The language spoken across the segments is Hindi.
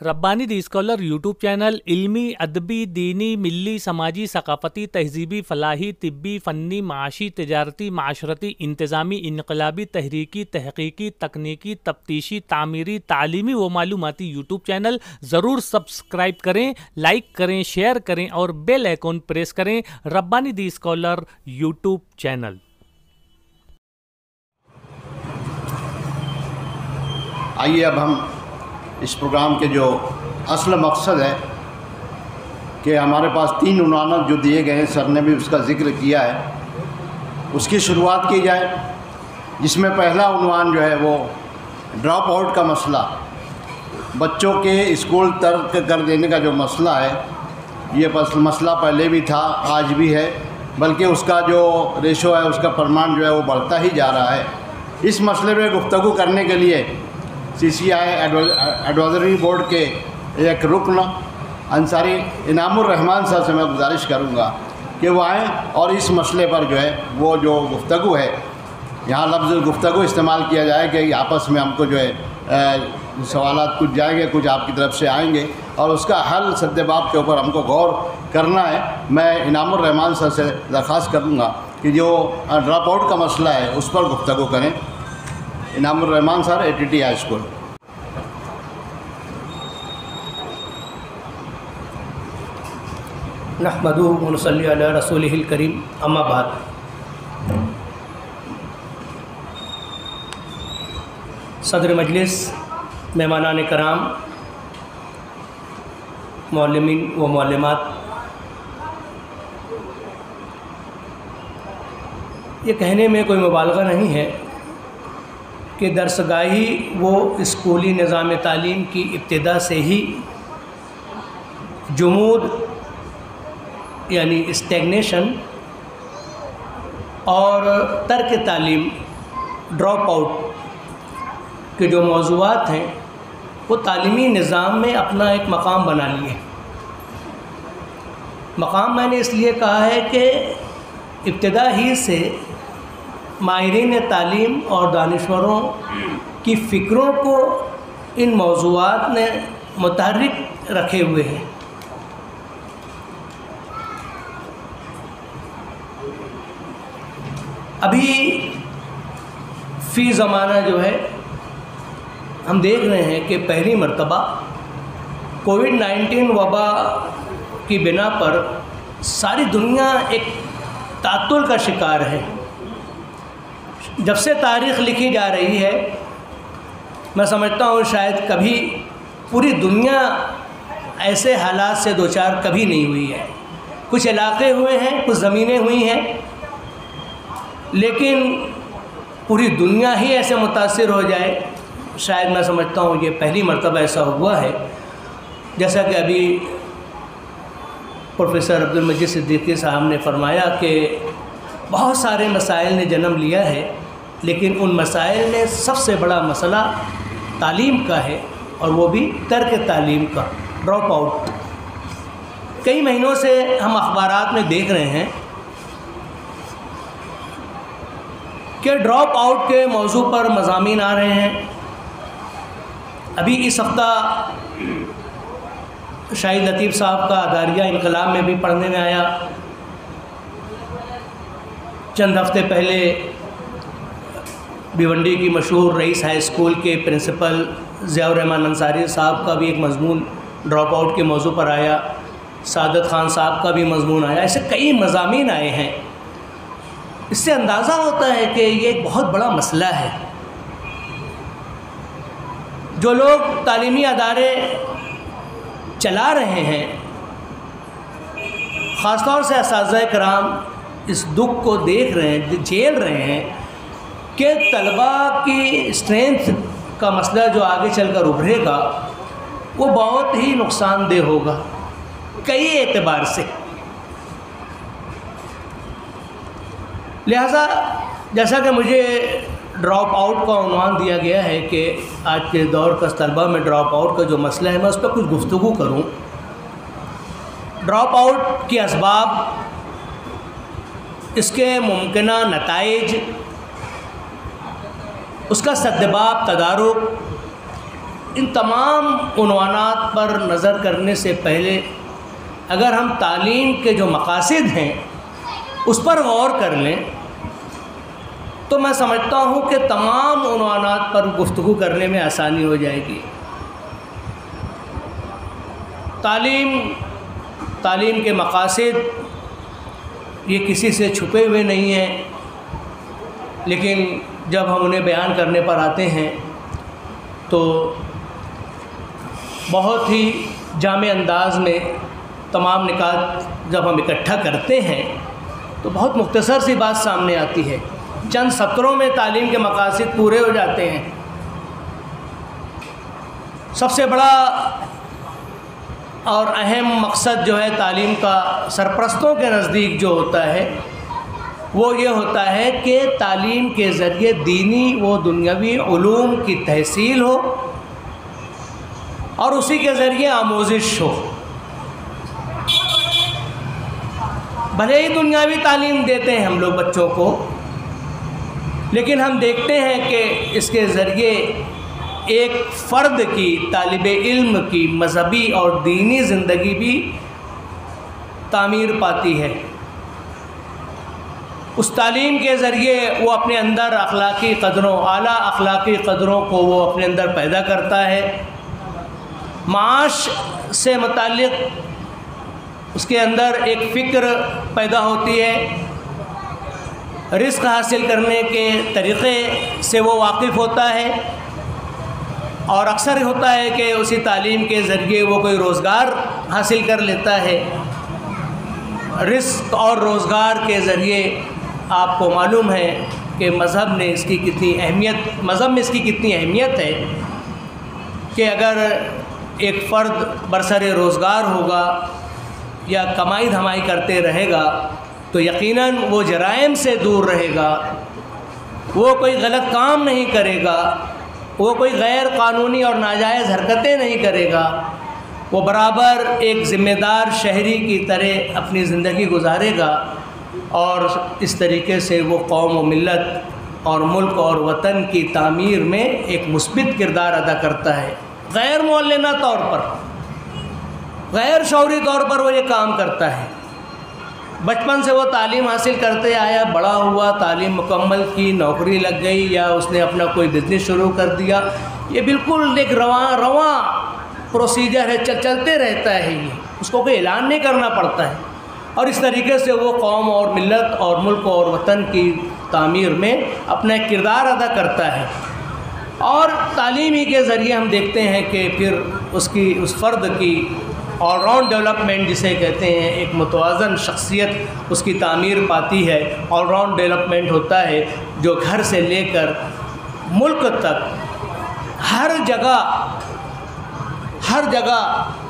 रब्बानी दी स्कॉलर यूट्यूब चैनल इल्मी, अदबी, दीनी, मिली, समाजी, सकाफ़ती, तहज़ीबी, फ़लाही, तिब्बी, फ़न्नी, माशी, तिजारती, माशरती, इंतज़ामी, इनकलाबी, तहरीकी, तहक़ीक़ी, तकनीकी, तफ्तीशी, तामीरी, तालीमी व मालूमाती यूट्यूब चैनल ज़रूर सब्सक्राइब करें, लाइक करें, शेयर करें और बेल आइकॉन प्रेस करें। रब्बानी दी स्कॉलर यूट्यूब चैनल। आइए अब हम इस प्रोग्राम के जो असल मकसद है कि हमारे पास 3 उन्वान जो दिए गए हैं, सर ने भी उसका ज़िक्र किया है, उसकी शुरुआत की जाए। जिसमें पहला उन्वान जो है वो ड्रॉप आउट का मसला, बच्चों के स्कूल तर्क कर देने का जो मसला है, ये मसला पहले भी था, आज भी है, बल्कि उसका जो रेशो है, उसका परिमाण जो है वो बढ़ता ही जा रहा है। इस मसले में गुफ्तगू करने के लिए CCI एडवाइजरी बोर्ड के एक रुकन अंसारी इनामुर रहमान साहब से मैं गुजारिश करूंगा कि वो आएँ और इस मसले पर जो है वो जो गुफ्तगू है, यहाँ लफ्ज़ गुफ्तगू इस्तेमाल किया जाए कि आपस में हमको जो है सवालात कुछ जाएंगे, कुछ आपकी तरफ से आएंगे और उसका हल सद्देबाब के ऊपर हमको गौर करना है। मैं इनामुर रहमान साहब से दरख्वास्त करूँगा कि जो ड्रॉप आउट का मसला है उस पर गुफ्तगू करें। Inamur Rahman sir, ATT high school. नहमदुहु व नसल्ली अला रसूलिहिल करीम, अम्मा बाद। सदर मजलिस, मेहमानान कराम, मौलमीन व मौलमात, ये कहने में कोई मुबालगा नहीं है कि दरसगाही वो स्कूली निज़ाम तालीम की इब्तिदा से ही जुमूद यानी स्टैग्नेशन और तर्क तालीम, ड्रॉप आउट के जो मौज़ूआत हैं वो तालीमी निज़ाम में अपना एक मकाम बना लिए। मकाम मैंने इसलिए कहा है कि इब्तिदा ही से माहिरीन तालीम और दानिश्वरों की फ़िक्रों को इन मौज़ूआत ने मुतहर्रिक रखे हुए हैं। अभी फ़ी ज़माना जो है हम देख रहे हैं कि पहली मर्तबा कोविड-19 वबा की बिना पर सारी दुनिया एक तातुल का शिकार है। जब से तारीख़ लिखी जा रही है, मैं समझता हूँ शायद कभी पूरी दुनिया ऐसे हालात से दो चार कभी नहीं हुई है। कुछ इलाक़े हुए हैं, कुछ ज़मीनें हुई हैं, लेकिन पूरी दुनिया ही ऐसे मुतासिर हो जाए, शायद मैं समझता हूँ ये पहली मर्तबा ऐसा हुआ है। जैसा कि अभी प्रोफेसर अब्दुल मजीद सिद्दीकी साहब ने फरमाया कि बहुत सारे मसाइल ने जन्म लिया है, लेकिन उन मसाइल में सबसे बड़ा मसला तालीम का है, और वो भी तर्क तालीम का, ड्रॉप आउट। कई महीनों से हम अखबारात में देख रहे हैं कि ड्रॉप आउट के मौजू पर मज़ामीन आ रहे हैं। अभी इस हफ्ता शाहिद लतीफ़ साहब का दारिया इनकलाब में भी पढ़ने में आया। चंद हफ्ते पहले भिवंडी की मशहूर रईस हाई स्कूल के प्रिंसिपल ज़ियाउर रहमान अंसारी साहब का भी एक मज़मून ड्रॉप आउट के मौजू पर आया। सादत ख़ान साहब का भी मज़मून आया। ऐसे कई मज़ामीन आए हैं। इससे अंदाज़ा होता है कि ये एक बहुत बड़ा मसला है। जो लोग तालीमी अदारे चला रहे हैं, ख़ास तौर से असातिज़ा कराम इस दुख को देख रहे हैं, झेल रहे हैं कि तलबा की स्ट्रेंथ का मसला जो आगे चलकर उभरेगा वो बहुत ही नुकसानदेह होगा कई एतबार से। लिहाजा जैसा कि मुझे ड्रॉप आउट का उन्वान दिया गया है कि आज के दौर का तलबा में ड्रॉप आउट का जो मसला है, मैं उस पर कुछ गुफ्तगू करूँ। ड्रॉप आउट के असबाब, इसके मुमकिना नताइज, उसका सद्देबाब तदारुक, इन तमाम उन्वानात पर नज़र करने से पहले अगर हम तालीम के जो मकासद हैं उस पर गौर कर लें तो मैं समझता हूँ कि तमाम उन्वानात पर गुफ्तगू करने में आसानी हो जाएगी। तालीम के मकासद ये किसी से छुपे हुए नहीं हैं, लेकिन जब हम उन्हें बयान करने पर आते हैं तो बहुत ही जामे अंदाज में तमाम निकात जब हम इकट्ठा करते हैं तो बहुत मुख्तसर सी बात सामने आती है। चंद सत्रों में तालीम के मकासद पूरे हो जाते हैं। सबसे बड़ा और अहम मकसद जो है तालीम का सरपरस्तों के नज़दीक जो होता है वो ये होता है कि तालीम के ज़रिए दीनी व दुनियावी उलूम की तहसील हो और उसी के ज़रिए आमोज़िश हो। भले ही दुनियावी तालीम देते हैं हम लोग बच्चों को, लेकिन हम देखते हैं कि इसके ज़रिए एक फ़र्द की, तालिब इल्म की मज़हबी और दीनी ज़िंदगी भी तामीर पाती है। उस तालीम के ज़रिए वो अपने अंदर अखलाकी क़दरों, आला अखलाकी क़दरों को वो अपने अंदर पैदा करता है। माश से मुताल्लिक़ उसके अंदर एक फ़िक्र पैदा होती है। रिज़्क़ हासिल करने के तरीक़े से वो वाकिफ़ होता है और अक्सर होता है कि उसी तालीम के ज़रिए वो कोई रोज़गार हासिल कर लेता है। रिज़्क़ और रोज़गार के ज़रिए आपको मालूम है कि मज़हब में इसकी कितनी अहमियत है कि अगर एक फ़र्द बरसरे रोज़गार होगा या कमाई धमाई करते रहेगा तो यकीनन वो जराइम से दूर रहेगा, वो कोई गलत काम नहीं करेगा, वो कोई गैर कानूनी और नाजायज़ हरकतें नहीं करेगा, वो बराबर एक ज़िम्मेदार शहरी की तरह अपनी ज़िंदगी गुजारेगा और इस तरीके से वो कौम व मिल्लत और मुल्क और वतन की तामीर में एक मुस्बित किरदार अदा करता है। गैर मौलाना तौर पर, गैर शौरी तौर पर वो ये काम करता है। बचपन से वो तालीम हासिल करते आया, बड़ा हुआ, तालीम मुकम्मल की, नौकरी लग गई या उसने अपना कोई बिज़नेस शुरू कर दिया, ये बिल्कुल एक रवां प्रोसीजर है, चलते रहता है। ये उसको कोई ऐलान नहीं करना पड़ता है और इस तरीके से वो कौम और मिल्लत और मुल्क और वतन की तामीर में अपना एक किरदार अदा करता है। और तालीम ही के ज़रिए हम देखते हैं कि फिर उस फ़र्द की ऑलराउंड डेवलपमेंट जिसे कहते हैं, एक मुतवाज़न शख्सियत उसकी तामीर पाती है। ऑलराउंड डेवलपमेंट होता है जो घर से लेकर मुल्क तक हर जगह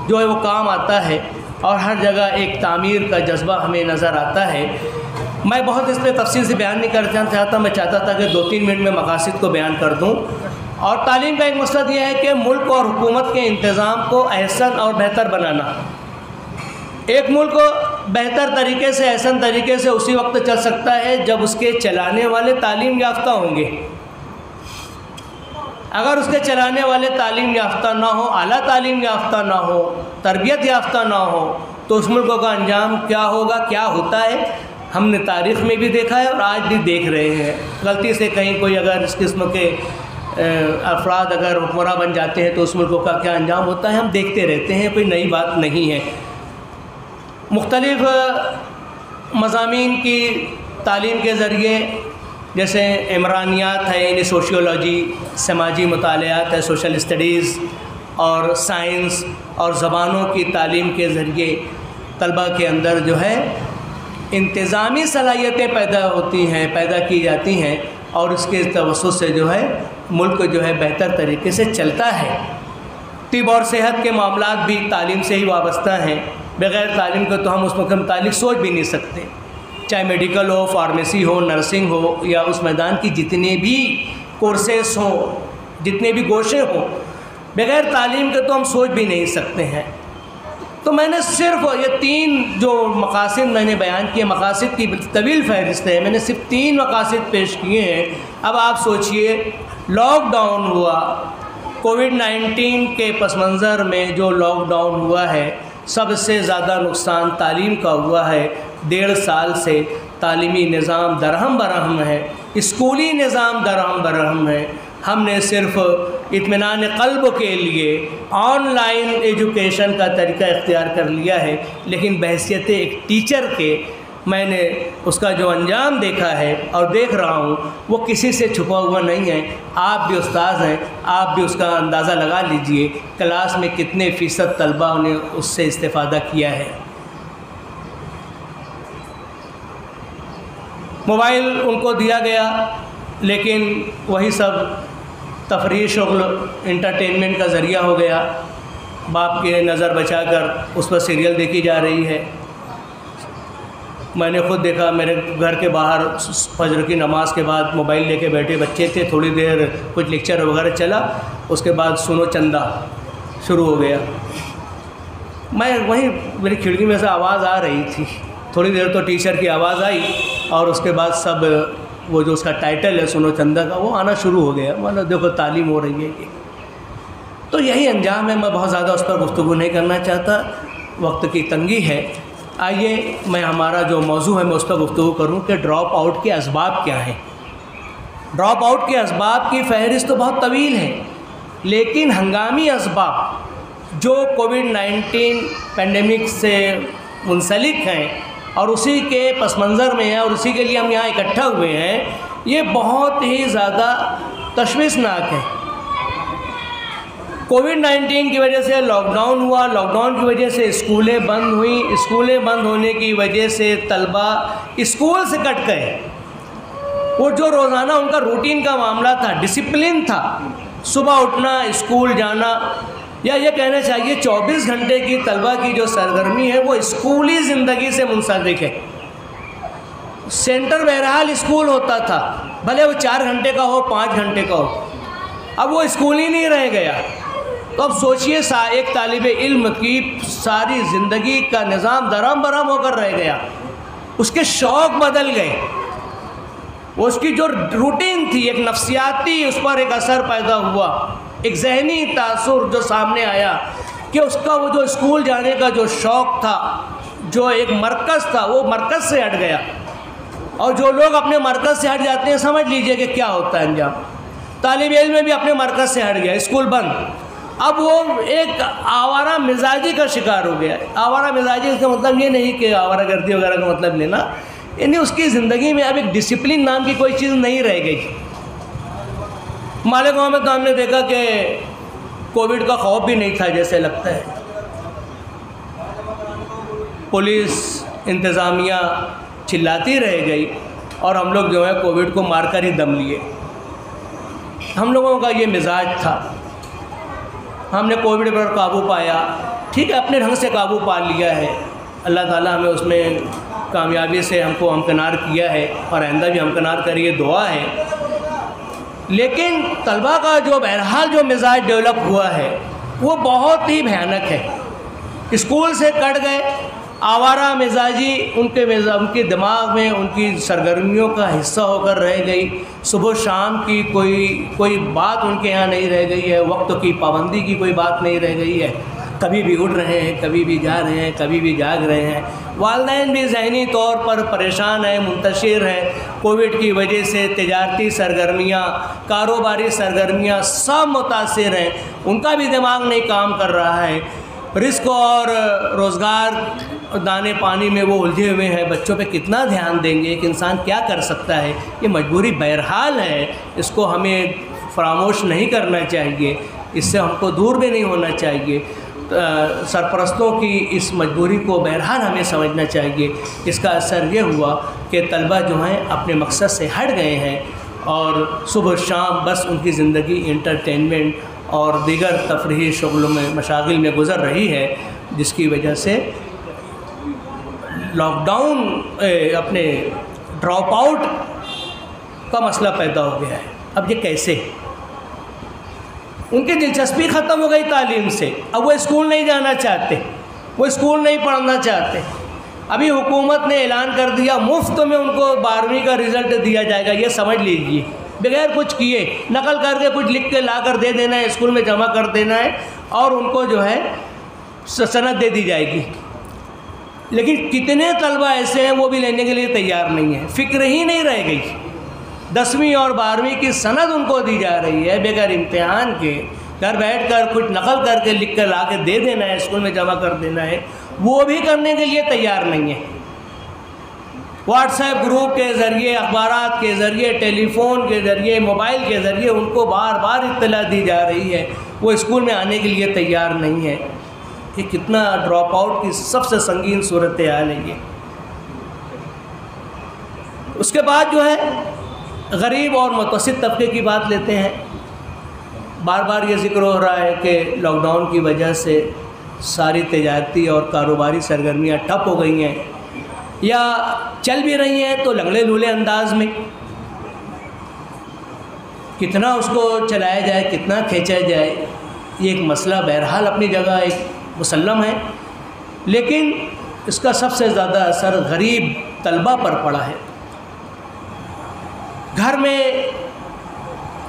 जो है वो काम आता है और हर जगह एक तामीर का जज्बा हमें नज़र आता है। मैं बहुत इस पर तफसील से बयान नहीं करना चाहता, मैं चाहता था कि 2-3 मिनट में मकासद को बयान कर दूं। और तालीम का एक मकसद यह है कि मुल्क और हुकूमत के इंतज़ाम को अहसन और बेहतर बनाना। एक मुल्क बेहतर तरीके से, अहसन तरीके से उसी वक्त चल सकता है जब उसके चलाने वाले तालीम याफ्ता होंगे। अगर उसके चलाने वाले तालीम याफ्ता ना हो, आला तालीम याफ्ता ना हो, तरबियत याफ्ता ना हो, तो उस मुल्क का अंजाम क्या होगा, क्या होता है, हमने तारीख़ में भी देखा है और आज भी देख रहे हैं। गलती से कहीं कोई अगर इस किस्म के अफराद अगर हुक्मरान बन जाते हैं तो उस मुल्क का क्या अंजाम होता है हम देखते रहते हैं, कोई नई बात नहीं है। मुख्तलिफ़ मज़ामीन की तालीम के ज़रिए, जैसे इमरानियात है यानी सोशियोलॉजी, समाजी मुतालियात है, सोशल स्टडीज़ और साइंस और ज़बानों की तालीम के ज़रिए तलबा के अंदर जो है इंतज़ामी सलाहियतें पैदा की जाती हैं और इसके तवस्सुत से जो है मुल्क जो है बेहतर तरीके से चलता है। तिब और सेहत के मामलात भी तालीम से ही वाबस्ता हैं। बग़ैर तालीम के तो हम उस मुल्क के मुतालिक सोच भी नहीं सकते, चाहे मेडिकल हो, फार्मेसी हो, नर्सिंग हो या उस मैदान की जितने भी कोर्सेस हों, जितने भी गोशे हों, बग़ैर तालीम के तो हम सोच भी नहीं सकते हैं। तो मैंने सिर्फ ये 3 जो मकासद मैंने बयान किए, मकासद की तवील फ़हरिस्त है, मैंने सिर्फ 3 मकासद पेश किए हैं। अब आप सोचिए, लॉकडाउन हुआ, कोविड-19 के पस मंज़र में जो लॉकडाउन हुआ है, सबसे ज़्यादा नुकसान तालीम का हुआ है। 1.5 साल से तालीमी निज़ाम दरहम बरहम है, स्कूली निज़ाम दरहम बरहम है। हमने सिर्फ़ इत्मीनान क़ल्ब के लिए ऑनलाइन एजुकेशन का तरीका इख्तियार कर लिया है, लेकिन बहैसियत एक टीचर के मैंने उसका जो अंजाम देखा है और देख रहा हूँ वो किसी से छुपा हुआ नहीं है। आप भी उस्ताद हैं, आप भी उसका अंदाज़ा लगा लीजिए क्लास में कितने फ़ीसद तलबा ने उससे इस्तेफ़ादा किया है। मोबाइल उनको दिया गया, लेकिन वही सब तफरीह शुग़ल इंटरटेनमेंट का ज़रिया हो गया। बाप की नज़र बचाकर उस पर सीरियल देखी जा रही है। मैंने ख़ुद देखा, मेरे घर के बाहर फजर की नमाज़ के बाद मोबाइल लेके बैठे बच्चे थे, थोड़ी देर कुछ लेक्चर वगैरह चला, उसके बाद सुनो चंदा शुरू हो गया। मैं वहीं, मेरी खिड़की में से आवाज़ आ रही थी, थोड़ी देर तो टीचर की आवाज़ आई और उसके बाद सब वो जो उसका टाइटल है सुनो चंदा का, वो आना शुरू हो गया। मतलब देखो तालीम हो रही है ये। तो यही अंजाम है। मैं बहुत ज़्यादा उस पर गुफ्तगू नहीं करना चाहता, वक्त की तंगी है। आइए मैं हमारा जो मौजू है मैं उस पर गुफ्तगू करूँ कि ड्रॉप आउट के असबाब क्या हैं। ड्रॉप आउट के असबाब की फ़हरिस्त तो बहुत तवील है, लेकिन हंगामी असबाब जो कोविड-19 पेंडेमिक से मुंसलिक हैं और उसी के पस मंज़र में हैं और उसी के लिए हम यहाँ इकट्ठा हुए हैं, ये बहुत ही ज़्यादा तशवीशनाक है। कोविड-19 की वजह से लॉकडाउन हुआ, लॉकडाउन की वजह से स्कूलें बंद हुई, स्कूलें बंद होने की वजह से तलबा स्कूल से कट गए। वो जो रोज़ाना उनका रूटीन का मामला था, डिसिप्लिन था, सुबह उठना, स्कूल जाना, या ये कहना चाहिए 24 घंटे की तलबा की जो सरगर्मी है वो स्कूली ज़िंदगी से मुंसलिक है। सेंटर बहरहाल स्कूल होता था, भले वो 4 घंटे का हो, 5 घंटे का हो, अब वो स्कूल ही नहीं रह गया। तो अब सोचिए एक तालिब इल्म की सारी ज़िंदगी का निज़ाम दरम बरम होकर रह गया, उसके शौक़ बदल गए, उसकी जो रूटीन थी, एक नफ्सियाती उस पर एक असर पैदा हुआ, एक जहनी तासुर जो सामने आया कि उसका वो जो स्कूल जाने का जो शौक़ था, जो एक मरकज़ था, वो मरकज़ से हट गया। और जो लोग अपने मरकज़ से हट जाते हैं, समझ लीजिए कि क्या होता है अंजाम। तालिब इल्म में भी अपने मरकज़ से हट गया, स्कूल बंद। अब वो एक आवारा मिजाजी का शिकार हो गया है। आवारा मिजाजी इसका मतलब ये नहीं कि आवारा गर्दी वगैरह का मतलब लेना, यानी उसकी ज़िंदगी में अब एक डिसिप्लिन नाम की कोई चीज़ नहीं रह गई। मालेगांव में तो हमने देखा कि कोविड का खौफ भी नहीं था जैसे लगता है। पुलिस इंतज़ामिया चिल्लाती रह गई और हम लोग जो है कोविड को मारकर ही दम लिए। हम लोगों का ये मिजाज था, हमने कोविड पर काबू पाया, ठीक है, अपने ढंग से काबू पा लिया है। अल्लाह ताला हमें उसमें कामयाबी से हमको हमकिनार किया है और आइंदा भी हमकिनार करिए, दुआ है। लेकिन तलबा का जो बहरहाल जो मिजाज डेवलप हुआ है वो बहुत ही भयानक है। स्कूल से कट गए, आवारा मिजाजी उनके दिमाग में उनकी सरगर्मियों का हिस्सा होकर रह गई। सुबह शाम की कोई बात उनके यहाँ नहीं रह गई है, वक्त की पाबंदी की कोई बात नहीं रह गई है। कभी भी उठ रहे हैं, कभी भी जा रहे हैं, कभी भी जाग रहे हैं। वालिदैन भी ज़हनी तौर पर परेशान हैं, मुंतशिर हैं। कोविड की वजह से तिजारती सरगर्मियाँ, कारोबारी सरगर्मियाँ सब मुतासिर हैं, उनका भी दिमाग नहीं काम कर रहा है। रिस्क और रोज़गार दाने पानी में वो उलझे हुए हैं। बच्चों पे कितना ध्यान देंगे, एक इंसान क्या कर सकता है। ये मजबूरी बहरहाल है, इसको हमें फरामोश नहीं करना चाहिए, इससे हमको दूर भी नहीं होना चाहिए। सरपरस्तों की इस मजबूरी को बहरहाल हमें समझना चाहिए। इसका असर ये हुआ कि तलबा जो हैं अपने मकसद से हट गए हैं और सुबह शाम बस उनकी ज़िंदगी इंटरटेनमेंट और दीगर तफरीही शुगलों में मशागिल में गुज़र रही है, जिसकी वजह से लॉकडाउन अपने ड्रॉप आउट का मसला पैदा हो गया है। अब ये कैसे? उनकी दिलचस्पी ख़त्म हो गई तालीम से, अब वो स्कूल नहीं जाना चाहते, वो स्कूल नहीं पढ़ना चाहते। अभी हुकूमत ने ऐलान कर दिया मुफ्त में उनको 12वीं का रिज़ल्ट दिया जाएगा। ये समझ लीजिए बगैर कुछ किए नकल करके कुछ लिख के ला कर दे देना है, स्कूल में जमा कर देना है और उनको जो है सनद दे दी जाएगी। लेकिन कितने तलबा ऐसे हैं वो भी लेने के लिए तैयार नहीं है, फ़िक्र ही नहीं रह गई। 10वीं और 12वीं की सनद उनको दी जा रही है बगैर इम्तिहान के, घर बैठकर कुछ नकल करके लिख कर ला के दे देना है, स्कूल में जमा कर देना है, वो भी करने के लिए तैयार नहीं है। व्हाट्सएप ग्रुप के ज़रिए, अखबारात के ज़रिए, टेलीफोन के ज़रिए, मोबाइल के ज़रिए उनको बार बार इत्तला दी जा रही है, वो स्कूल में आने के लिए तैयार नहीं है। ये कितना ड्रॉप आउट की सबसे संगीन सूरत हाल है ये। उसके बाद जो है गरीब और मुतवस्सित तबके की बात लेते हैं। बार बार ये जिक्र हो रहा है कि लॉकडाउन की वजह से सारी तजारती और कारोबारी सरगर्मियाँ ठप हो गई हैं या चल भी रही हैं तो लंगड़े लूले अंदाज में। कितना उसको चलाया जाए, कितना खींचा जाए, ये एक मसला बहरहाल अपनी जगह एक मुसल्लम है, लेकिन इसका सबसे ज़्यादा असर गरीब तलबा पर पड़ा है। घर में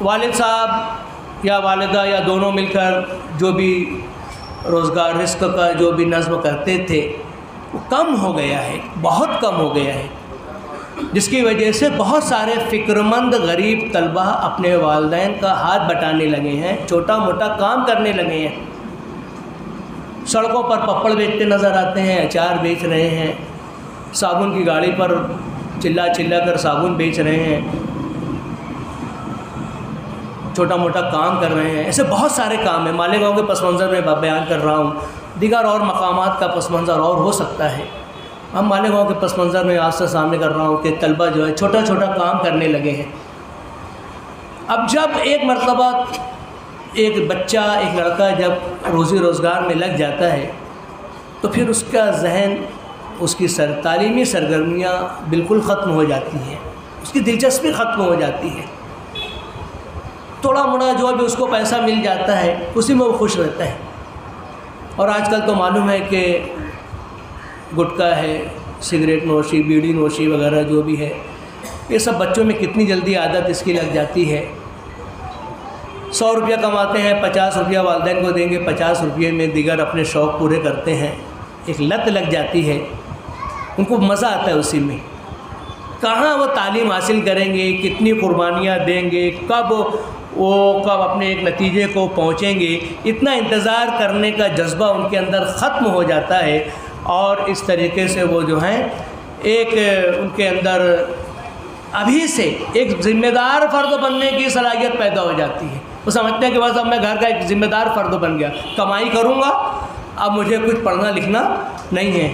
वालिद साहब या वालिदा या दोनों मिलकर जो भी रोज़गार रिस्क का जो भी नज़्म करते थे वो कम हो गया है, बहुत कम हो गया है, जिसकी वजह से बहुत सारे फ़िक्रमंद गरीब तलबा अपने वालिदैन का हाथ बटाने लगे हैं, छोटा मोटा काम करने लगे हैं। सड़कों पर पपड़ बेचते नज़र आते हैं, अचार बेच रहे हैं, साबुन की गाड़ी पर चिल्ला चिल्ला कर साबुन बेच रहे हैं, छोटा मोटा काम कर रहे हैं। ऐसे बहुत सारे काम हैं। मालेगांव के पस मंज़र में बयान कर रहा हूँ, दीगर और मकामात का पस मंज़र और हो सकता है। हम मालेगांव के पस मंज़र में आज से सामने कर रहा हूँ कि तलबा जो है छोटा छोटा काम करने लगे हैं। अब जब एक मरतबा एक बच्चा, एक लड़का जब रोज़ी रोज़गार में लग जाता है तो फिर उसका जहन, उसकी तालीमी सरगर्मियाँ बिल्कुल ख़त्म हो जाती हैं, उसकी दिलचस्पी ख़त्म हो जाती है। थोड़ा मोड़ा जो भी उसको पैसा मिल जाता है उसी में वो खुश रहता है। और आजकल तो मालूम है कि गुटखा है, सिगरेट नोशी, बीड़ी नोशी वगैरह जो भी है, ये सब बच्चों में कितनी जल्दी आदत इसकी लग जाती है। 100 रुपया कमाते हैं, 50 रुपया वालिदैन को देंगे, 50 रुपये में दीगर अपने शौक़ पूरे करते हैं। एक लत लग जाती है, उनको मज़ा आता है उसी में। कहाँ वो तालीम हासिल करेंगे, कितनी कुर्बानियाँ देंगे, कब अपने एक नतीजे को पहुँचेंगे, इतना इंतज़ार करने का जज्बा उनके अंदर ख़त्म हो जाता है। और इस तरीके से वो जो हैं एक उनके अंदर अभी से एक ज़िम्मेदार फ़र्द बनने की सलाहियत पैदा हो जाती है। वो समझते हैं कि बस अब मैं घर का एक ज़िम्मेदार फ़र्द बन गया, कमाई करूँगा, अब मुझे कुछ पढ़ना लिखना नहीं है।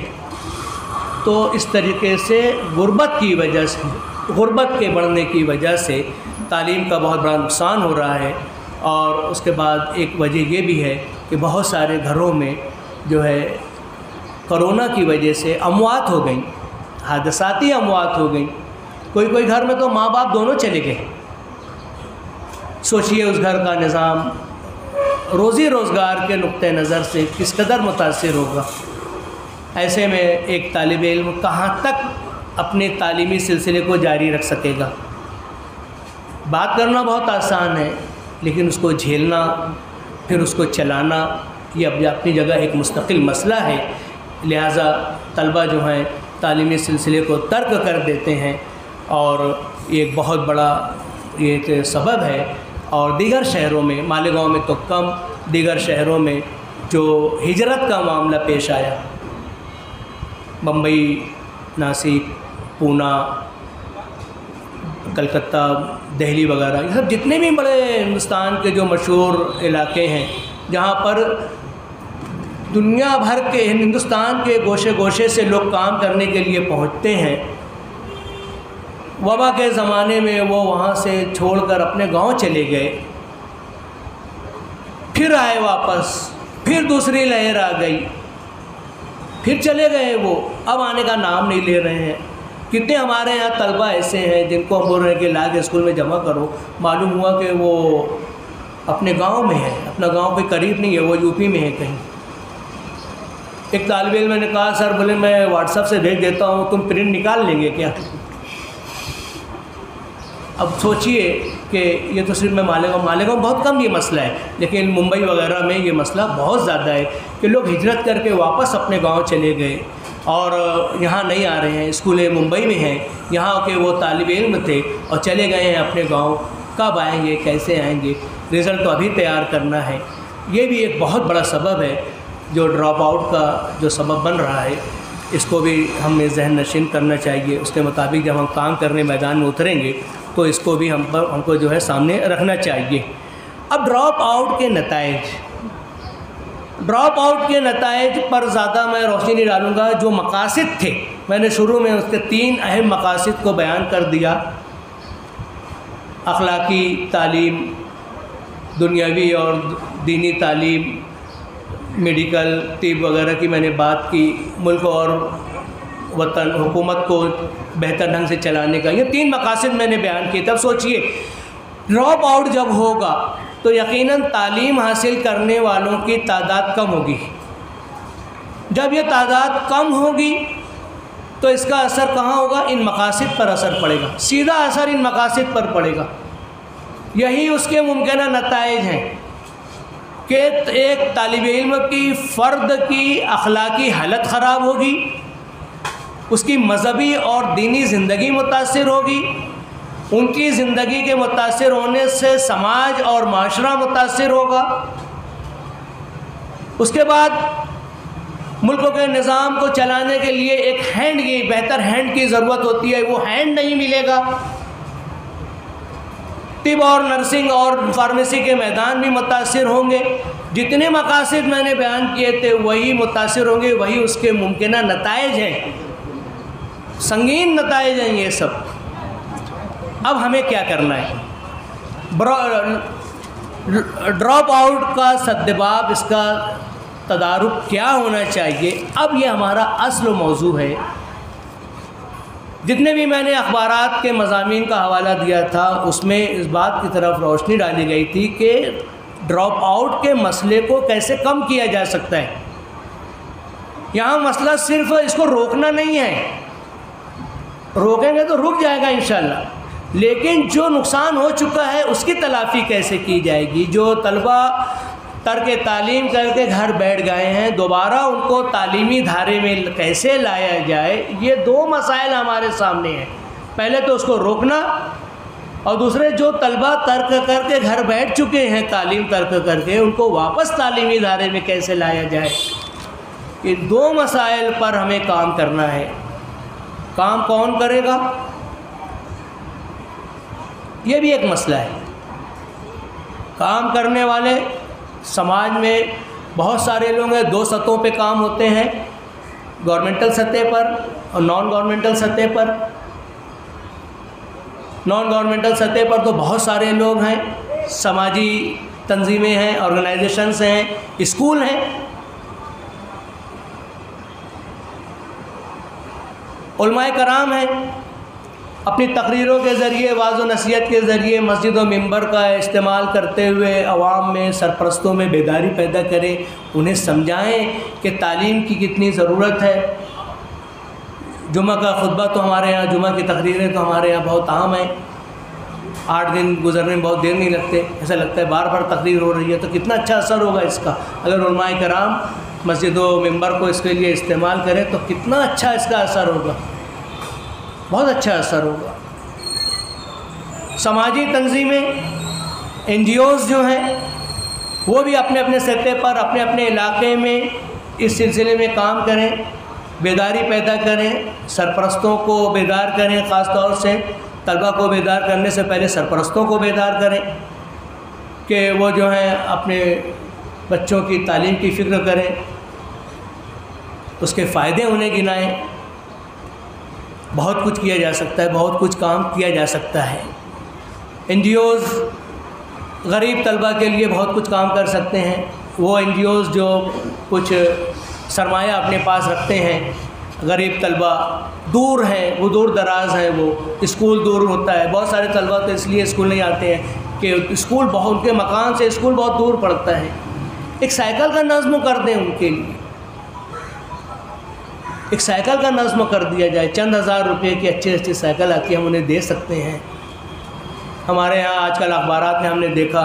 तो इस तरीके से गुर्बत की वजह से, गुर्बत के बढ़ने की वजह से तालीम का बहुत बड़ा नुकसान हो रहा है। और उसके बाद एक वजह ये भी है कि बहुत सारे घरों में जो है कोरोना की वजह से अमवात हो गई, हादसाती अमवात हो गई। कोई घर में तो माँ बाप दोनों चले गए। सोचिए उस घर का निज़ाम रोज़ी रोज़गार के नुक्ते नज़र से किस कदर मुतासिर होगा। ऐसे में एक तालिब इल्म कहाँ तक अपने तालीमी सिलसिले को जारी रख सकेगा। बात करना बहुत आसान है, लेकिन उसको झेलना, फिर उसको चलाना, ये अपनी जगह एक मुस्तकिल मसला है। लिहाजा तलबा जो हैं तालीमी सिलसिले को तर्क कर देते हैं और ये एक बहुत बड़ा ये एक सबब है। और दीगर शहरों में, मालेगांव में तो कम, दीगर शहरों में जो हिजरत का मामला पेश आया, बम्बई, नासिक, पूना, कलकत्ता, दिल्ली वगैरह, ये सब जितने भी बड़े हिंदुस्तान के जो मशहूर इलाके हैं जहाँ पर दुनिया भर के, हिंदुस्तान के गोशे गोशे से लोग काम करने के लिए पहुँचते हैं। वबा के ज़माने में वो वहाँ से छोड़कर अपने गांव चले गए, फिर आए वापस, फिर दूसरी लहर आ गई, फिर चले गए वो, अब आने का नाम नहीं ले रहे हैं। कितने हमारे यहाँ तलबा ऐसे हैं जिनको हम बोल रहे हैं कि ला के स्कूल में जमा करो, मालूम हुआ कि वो अपने गांव में है, अपना गांव कोई करीब नहीं है, वो यूपी में है कहीं। एक तालिब इल्म ने कहा, सर बोले मैं व्हाट्सएप से भेज देता हूँ, तुम प्रिंट निकाल लेंगे क्या? अब सोचिए कि ये तो सिर्फ मैं मालेगांव बहुत कम ये मसला है, लेकिन मुंबई वगैरह में ये मसला बहुत ज़्यादा है कि लोग हिजरत करके वापस अपने गांव चले गए और यहाँ नहीं आ रहे हैं। स्कूलें मुंबई में हैं, यहाँ के वो तालिब इल्म थे और चले गए हैं अपने गांव। कब आएंगे, कैसे आएंगे, रिज़ल्ट तो अभी तैयार करना है। ये भी एक बहुत बड़ा सबब है जो ड्रॉप आउट का जो सबब बन रहा है, इसको भी हमें जहन नशीन करना चाहिए। उसके मुताबिक जब हम काम करने मैदान में उतरेंगे तो इसको भी हमको जो है सामने रखना चाहिए। अब ड्रॉप आउट के नताइज पर ज़्यादा मैं रोशनी डालूँगा। जो मकासद थे, मैंने शुरू में उसके 3 अहम मकासद को बयान कर दिया। अखलाकी तालीम, दुनियावी और दीनी तालीम, मेडिकल, तिब वगैरह की मैंने बात की, मुल्क और वतन हुकूमत को बेहतर ढंग से चलाने का, ये 3 मकासद मैंने बयान किए। तब सोचिए, ड्रॉप आउट जब होगा तो यकीनन तालीम हासिल करने वालों की तादाद कम होगी। जब ये तादाद कम होगी तो इसका असर कहाँ होगा? इन मकासद पर असर पड़ेगा, सीधा असर इन मकासद पर पड़ेगा। यही उसके मुमकिन नताइज हैं कि एक तालिब इल्म की फ़र्द की अखलाकी हालत ख़राब होगी, उसकी मज़हबी और दीनी ज़िंदगी मुतासिर होगी, उनकी ज़िंदगी के मुतासिर होने से समाज और माशरा मुतासिर होगा। उसके बाद मुल्क के निज़ाम को चलाने के लिए एक हैंड की, बेहतर हैंड की ज़रूरत होती है, वो हैंड नहीं मिलेगा। तिब और नर्सिंग और फार्मेसी के मैदान भी मुतासिर होंगे। जितने मकासद मैंने बयान किए थे वही मुतासिर होंगे, वही उसके मुमकिन नताइज हैं, संगीन नताइज हैं ये सब। अब हमें क्या करना है? ड्रॉप आउट का सद्दबाब, इसका तदारुक क्या होना चाहिए, अब ये हमारा असल मौजू है। जितने भी मैंने अखबारात के मज़ामीन का हवाला दिया था उसमें इस बात की तरफ रोशनी डाली गई थी कि ड्रॉप आउट के मसले को कैसे कम किया जा सकता है। यहाँ मसला सिर्फ इसको रोकना नहीं है, रोकेंगे तो रुक जाएगा इंशाअल्लाह, लेकिन जो नुकसान हो चुका है उसकी तलाफ़ी कैसे की जाएगी। जो तलबा तर्क तालीम करके घर बैठ गए हैं, दोबारा उनको तालीमी धारे में कैसे लाया जाए, ये 2 मसाइल हमारे सामने हैं। पहले तो उसको रोकना, और दूसरे जो तलबा तर्क करके घर बैठ चुके हैं तालीम तर्क करके, उनको वापस तालीमी धारे में कैसे लाया जाए। इन 2 मसाइल पर हमें काम करना है। काम कौन करेगा, ये भी एक मसला है। काम करने वाले समाज में बहुत सारे लोग हैं। 2 सतहों पे काम होते हैं, गवर्नमेंटल सतह पर और नॉन गवर्नमेंटल सतह पर। नॉन गवर्नमेंटल सतह पर तो बहुत सारे लोग हैं, समाजी तंजीमें हैं, ऑर्गेनाइजेशंस हैं, स्कूल हैं। उलमाए कराम हैं, अपनी तकरीरों के ज़रिए, वाज़ व नसीहत के ज़रिए मस्जिद व मिंबर का इस्तेमाल करते हुए अवाम में, सरपरस्तों में बेदारी पैदा करें, उन्हें समझाएं कि तालीम की कितनी ज़रूरत है। जुमा का खुतबा तो हमारे यहाँ, जुमा की तकरीरें तो हमारे यहाँ बहुत आम हैं। 8 दिन गुजरने में बहुत देर नहीं लगते, ऐसा लगता है बार बार तकरीर हो रही है। तो कितना अच्छा असर होगा इसका अगर उलमाए कराम मस्जिद व मिंबर को इसके लिए इस्तेमाल करें, तो कितना अच्छा इसका असर होगा, बहुत अच्छा असर होगा। समाजी तंजीमें, NGOs जो हैं, वो भी अपने अपने सतह पर, अपने अपने इलाके में इस सिलसिले में काम करें, बेदारी पैदा करें, सरपरस्तों को बेदार करें। ख़ास तौर से तलबा को बेदार करने से पहले सरपरस्तों को बेदार करें कि वो जो हैं अपने बच्चों की तालीम की फ़िक्र करें, उसके फ़ायदे उन्हें गिनाएं। बहुत कुछ किया जा सकता है, बहुत कुछ काम किया जा सकता है। NGOs गरीब तलबा के लिए बहुत कुछ काम कर सकते हैं। वो NGOs जो कुछ सरमाया अपने पास रखते हैं, गरीब तलबा दूर हैं, वो दूर दराज हैं, वो स्कूल दूर होता है। बहुत सारे तलबा तो इसलिए स्कूल नहीं आते हैं कि स्कूल बहुत, उनके मकान से स्कूल बहुत दूर पड़ता है। एक साइकिल का नज़्म कर दें उनके लिए, एक साइकिल का नज़्म कर दिया जाए। चंद हज़ार रुपये की अच्छी अच्छी साइकिल आती है, हम उन्हें दे सकते हैं। हमारे यहाँ आजकल अखबारात में हमने देखा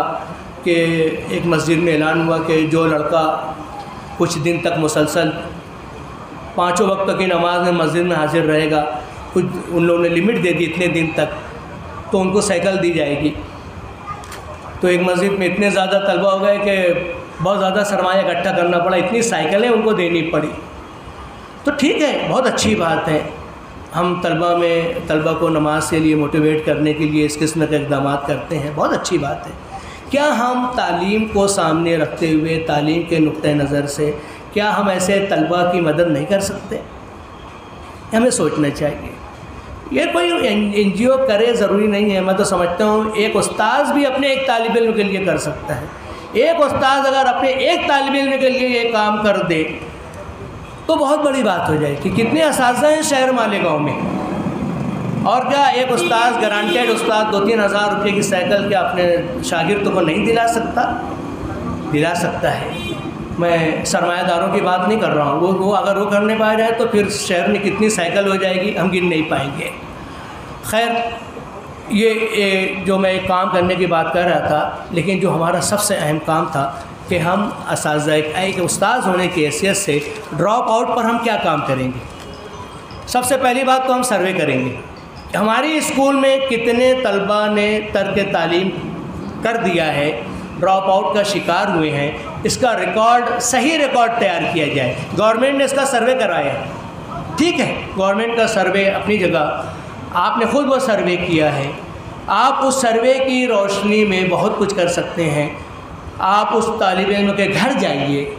कि एक मस्जिद में ऐलान हुआ कि जो लड़का कुछ दिन तक मुसलसल 5 वक्त की नमाज में मस्जिद में हाजिर रहेगा, कुछ उन लोगों ने लिमिट दे दी इतने दिन तक, तो उनको साइकिल दी जाएगी। तो एक मस्जिद में इतने ज़्यादा तलबा हो गए कि बहुत ज़्यादा सरमाया इकट्ठा करना पड़ा, इतनी साइकिलें उनको देनी पड़ी। तो ठीक है, बहुत अच्छी बात है, हम तलबा को नमाज के लिए मोटिवेट करने के लिए इस किस्म के इक़दाम करते हैं, बहुत अच्छी बात है। क्या हम तालीम को सामने रखते हुए, तालीम के नुक्ते नज़र से, क्या हम ऐसे तलबा की मदद नहीं कर सकते? हमें सोचना चाहिए। ये कोई NGO करे ज़रूरी नहीं है। मैं तो समझता हूँ एक उस्ताद भी अपने एक तालिब इल्म के लिए कर सकता है। एक उस्ताद अगर अपने एक तालिब इल्म के लिए ये काम कर दे तो बहुत बड़ी बात हो जाएगी। कितने असातिज़ा हैं शहर मालेगांव में, और क्या एक उस्ताद, गारंटेड उस्ताद 2-3 हज़ार रुपये की साइकिल क्या अपने शागिर्द को नहीं दिला सकता? दिला सकता है। मैं सरमायादारों की बात नहीं कर रहा हूँ, वो अगर वो करने पा जाए तो फिर शहर में कितनी साइकिल हो जाएगी हम गिन नहीं पाएंगे। खैर, ये जो मैं एक काम करने की बात कर रहा था, लेकिन जो हमारा सबसे अहम काम था कि हम असातिज़ा एक उस्ताद होने की हैसियत से ड्रॉप आउट पर हम क्या काम करेंगे। सबसे पहली बात तो हम सर्वे करेंगे हमारी स्कूल में कितने तलबा ने तर्क तालीम कर दिया है, ड्रॉप आउट का शिकार हुए हैं, इसका रिकॉर्ड, सही रिकॉर्ड तैयार किया जाए। गवर्नमेंट ने इसका सर्वे कराया है, ठीक है, गवर्नमेंट का सर्वे अपनी जगह, आपने खुद वो सर्वे किया है, आप उस सर्वे की रोशनी में बहुत कुछ कर सकते हैं। आप उस तालिब इल्म के घर जाइए,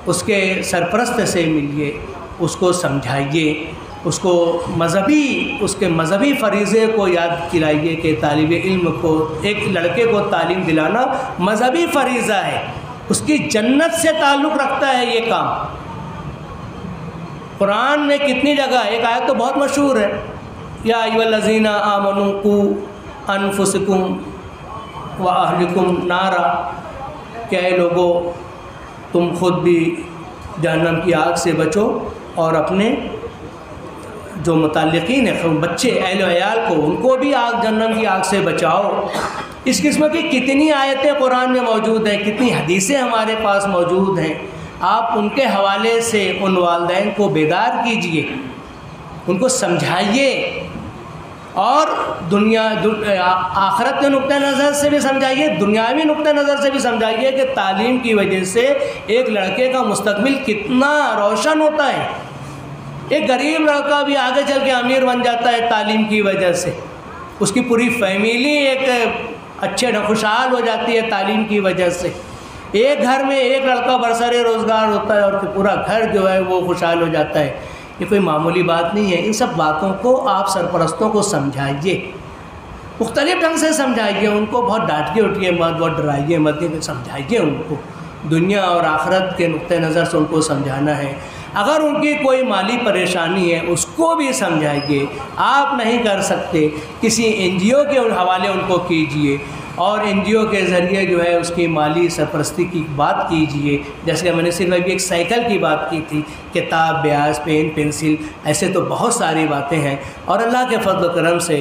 उसके सरपरस्त से मिलिए, उसको समझाइए, उसको उसके मज़हबी फ़रीज़े को याद दिलाइए कि तालिब इल्म को, एक लड़के को तालीम दिलाना मज़हबी फ़रीज़ा है, उसकी जन्नत से ताल्लुक़ रखता है ये काम। कुरान में कितनी जगह, एक आयत तो बहुत मशहूर है, या अय्युहल्लज़ीना आमनू कू अनफुसकुम व अहलिकुम नारा, क्या है लोगों, तुम खुद भी जहन्नम की आग से बचो और अपने जो मुताल्लिकीन है, बच्चे अहल वयाल को, उनको भी जहन्नम की आग से बचाओ। इस किस्म की कितनी आयतें कुरान में मौजूद हैं, कितनी हदीसें हमारे पास मौजूद हैं। आप उनके हवाले से उन वालिदैन को बेदार कीजिए, उनको समझाइए, और आखिरत के नुक्ते नज़र से भी समझाइए, दुनियावी नुक्ते नज़र से भी समझाइए कि तालीम की वजह से एक लड़के का मुस्तकबिल कितना रोशन होता है। एक गरीब लड़का भी आगे चल के अमीर बन जाता है तालीम की वजह से, उसकी पूरी फैमिली एक अच्छे खुशहाल हो जाती है तालीम की वजह से। एक घर में एक लड़का बरसरे रोज़गार होता है और पूरा घर जो है वो खुशहाल हो जाता है। ये कोई मामूली बात नहीं है। इन सब बातों को आप सरपरस्तों को समझाइए, मुख्तलिफ़ ढंग से समझाइए, उनको बहुत डांटिए उठिए मत, बहुत डराइए मत, समझाइए उनको, दुनिया और आखिरत के नुक्ते नज़र से उनको समझाना है। अगर उनकी कोई माली परेशानी है उसको भी समझाइए। आप नहीं कर सकते, किसी NGO के हवाले उनको कीजिए, और NGO के ज़रिए जो है उसकी माली सरपरस्ती की बात कीजिए। जैसे मैंने सिर्फ अभी एक साइकिल की बात की थी, किताब, ब्याज, पेन, पेंसिल, ऐसे तो बहुत सारी बातें हैं। और अल्लाह के फज़ल करम से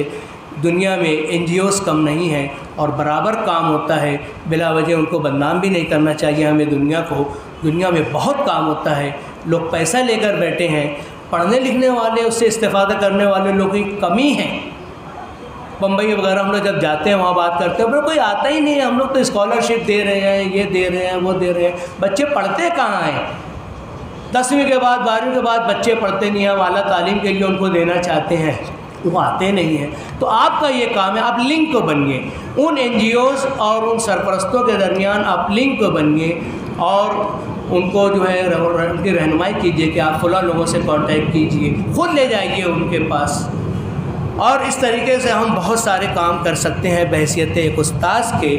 दुनिया में NGOs कम नहीं हैं और बराबर काम होता है। बिला वजह उनको बदनाम भी नहीं करना चाहिए हमें दुनिया को। दुनिया में बहुत काम होता है, लोग पैसा लेकर बैठे हैं, पढ़ने लिखने वाले, उससे इस्तेफ़ादा करने वाले लोगों की कमी है। बम्बई वगैरह हम लोग जब जाते हैं वहाँ बात करते हैं, कोई आता ही नहीं है। हम लोग तो स्कॉलरशिप दे रहे हैं, ये दे रहे हैं, वो दे रहे हैं, बच्चे पढ़ते कहाँ हैं? 10वीं के बाद 12वीं के बाद बच्चे पढ़ते नहीं हैं। हम आला तालीम के लिए उनको देना चाहते हैं, वो आते नहीं हैं। तो आपका ये काम है, आप लिंक को बनिए उन NGOs और उन सरपरस्तों के दरमियान, आप लिंक को बनिए और उनको जो है उनकी रहनुमाई कीजिए कि आप फ़लाँ लोगों से कांटेक्ट कीजिए, ख़ुद ले जाइए उनके पास। और इस तरीके से हम बहुत सारे काम कर सकते हैं बहैसियत एक उस्ताद के।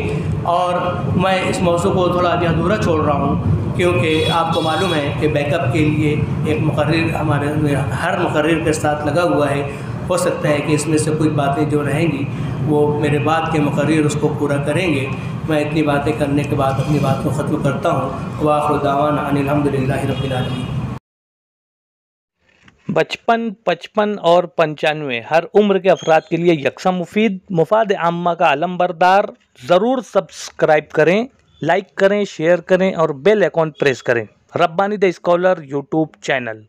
और मैं इस मौजू को थोड़ा अभी अधूरा छोड़ रहा हूँ, क्योंकि आपको मालूम है कि बैकअप के लिए एक मुकर्रिर हमारे हर मुकर्रिर के साथ लगा हुआ है। हो सकता है कि इसमें से कुछ बातें जो रहेंगी वो मेरे बाद के मुकर्रिर उसको पूरा करेंगे। मैं इतनी बातें करने के बाद अपनी बात को ख़त्म करता हूँ। व आखिर दावाना अनिल हम्दुलिल्लाहि रब्बिल आलमीन। 55, 55 और 95 हर उम्र के अफराद के लिए यकसा मुफीद। मुफाद आम्मा का आलम बरदार। ज़रूर सब्सक्राइब करें, लाइक करें, शेयर करें और बेल आइकॉन प्रेस करें। Rabbani the scholar YouTube channel.